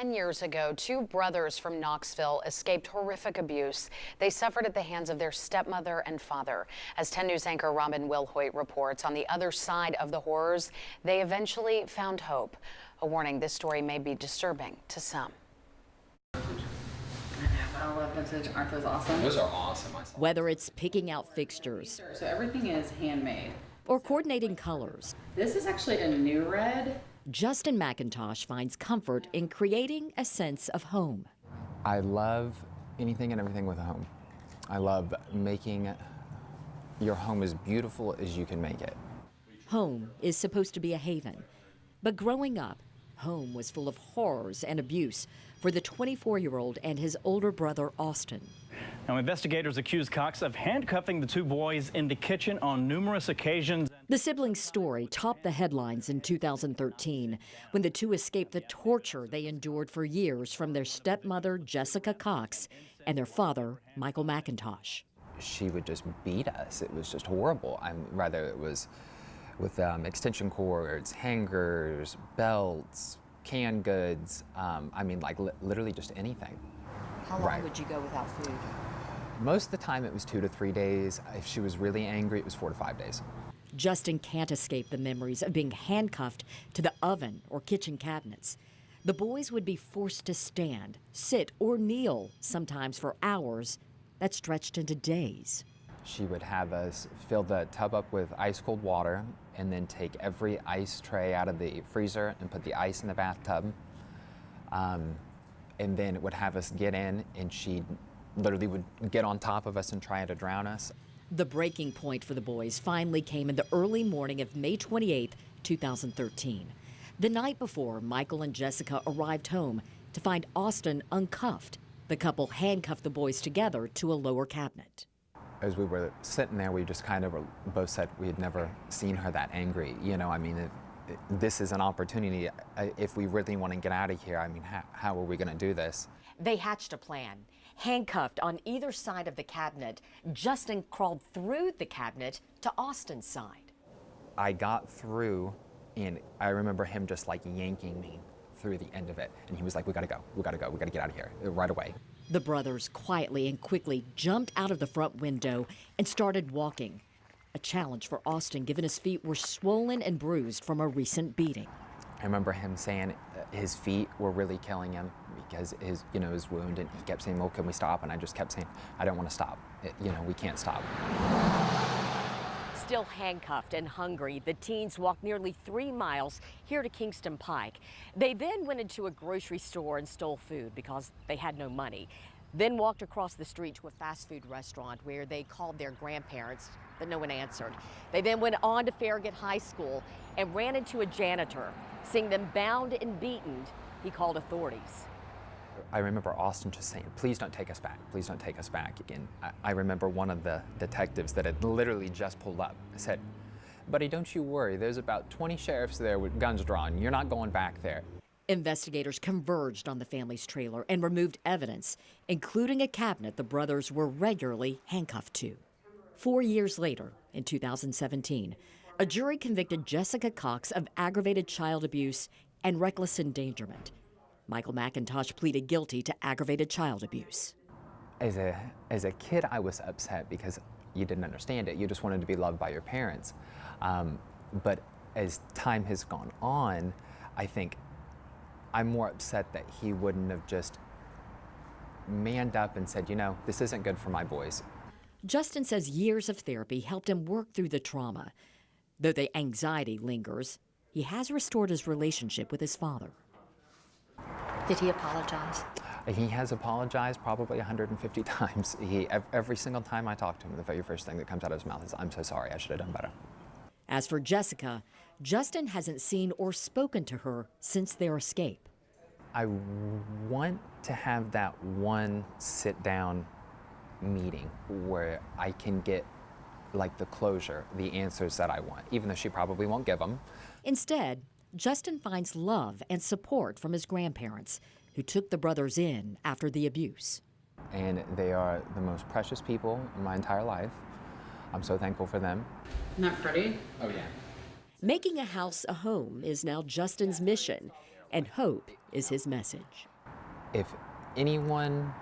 10 years ago, two brothers from Knoxville escaped horrific abuse they suffered at the hands of their stepmother and father. As 10 News anchor Robin Wilhoit reports, on the other side of the horrors, they eventually found hope. A warning, this story may be disturbing to some. I love vintage. Aren't those awesome? Those are awesome. Whether it's picking out fixtures So everything is handmade. or coordinating colors, This is actually a new red. Justin McIntosh finds comfort in creating a sense of home. I love anything and everything with a home. I love making your home as beautiful as you can make it. Home is supposed to be a haven, but growing up, home was full of horrors and abuse for the 24-year-old and his older brother, Austin. Now, investigators accuse Cox of handcuffing the two boys in the kitchen on numerous occasions. The siblings' story topped the headlines in 2013 when the two escaped the torture they endured for years from their stepmother, Jessica Cox, and their father, Michael McIntosh. She would just beat us. It was just horrible. Rather it was with extension cords, hangers, belts, canned goods. Literally just anything. How long would you go without food? Most of the time it was 2 to 3 days. If she was really angry, it was 4 to 5 days. Justin can't escape the memories of being handcuffed to the oven or kitchen cabinets. The boys would be forced to stand, sit, or kneel, sometimes for hours that stretched into days. She would have us fill the tub up with ice cold water and then take every ice tray out of the freezer and put the ice in the bathtub. And then it would have us get in, and she literally would get on top of us and try to drown us. The breaking point for the boys finally came in the early morning of May 28, 2013. The night before, Michael and Jessica arrived home to find Austin uncuffed. The couple handcuffed the boys together to a lower cabinet. As we were sitting there, we just kind of both said we had never seen her that angry. You know, this is an opportunity. If we really want to get out of here, how are we going to do this? They hatched a plan. Handcuffed on either side of the cabinet, Justin crawled through the cabinet to Austin's side. I got through, and I remember him just like yanking me through the end of it. And he was like, we gotta go, we gotta get out of here right away. The brothers quietly and quickly jumped out of the front window and started walking. A challenge for Austin, given his feet were swollen and bruised from a recent beating. I remember him saying his feet were really killing him because his wound, and he kept saying, well, can we stop? And I just kept saying, I don't want to stop. We can't stop. Still handcuffed and hungry, the teens walked nearly 3 miles here to Kingston Pike. They then went into a grocery store and stole food because they had no money. Then walked across the street to a fast food restaurant where they called their grandparents, but no one answered. They then went on to Farragut High School and ran into a janitor. Seeing them bound and beaten, he called authorities. I remember Austin just saying, please don't take us back. Please don't take us back. And I remember one of the detectives that had literally just pulled up said, buddy, don't you worry. There's about 20 sheriffs there with guns drawn. You're not going back there. Investigators converged on the family's trailer and removed evidence, including a cabinet the brothers were regularly handcuffed to. 4 years later, in 2017, a jury convicted Jessica Cox of aggravated child abuse and reckless endangerment. Michael McIntosh pleaded guilty to aggravated child abuse. As a kid, I was upset because you didn't understand it. You just wanted to be loved by your parents. But as time has gone on, I think I'm more upset that he wouldn't have just manned up and said, this isn't good for my boys. Justin says years of therapy helped him work through the trauma. Though the anxiety lingers, he has restored his relationship with his father. Did he apologize? He has apologized probably 150 times. Every single time I talk to him, the very first thing that comes out of his mouth is, I'm so sorry, I should have done better. As for Jessica, Justin hasn't seen or spoken to her since their escape. I want to have that one sit-down meeting where I can get the closure, the answers that I want, even though she probably won't give them. Instead, Justin finds love and support from his grandparents, who took the brothers in after the abuse. And they are the most precious people in my entire life. I'm so thankful for them. Isn't that pretty? Oh, yeah. Making a house a home is now Justin's mission, and hope is his message. if anyone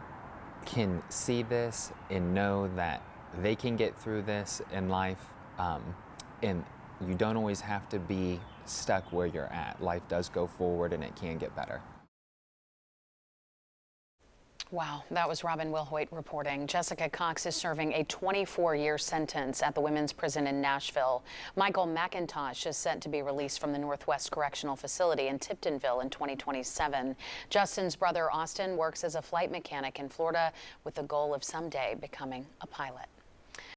can see this and know that they can get through this in life, and you don't always have to be stuck where you're at. Life does go forward and it can get better. Wow, that was Robin Wilhoit reporting. Jessica Cox is serving a 24-year sentence at the women's prison in Nashville. Michael McIntosh is set to be released from the Northwest Correctional Facility in Tiptonville in 2027. Justin's brother Austin works as a flight mechanic in Florida with the goal of someday becoming a pilot.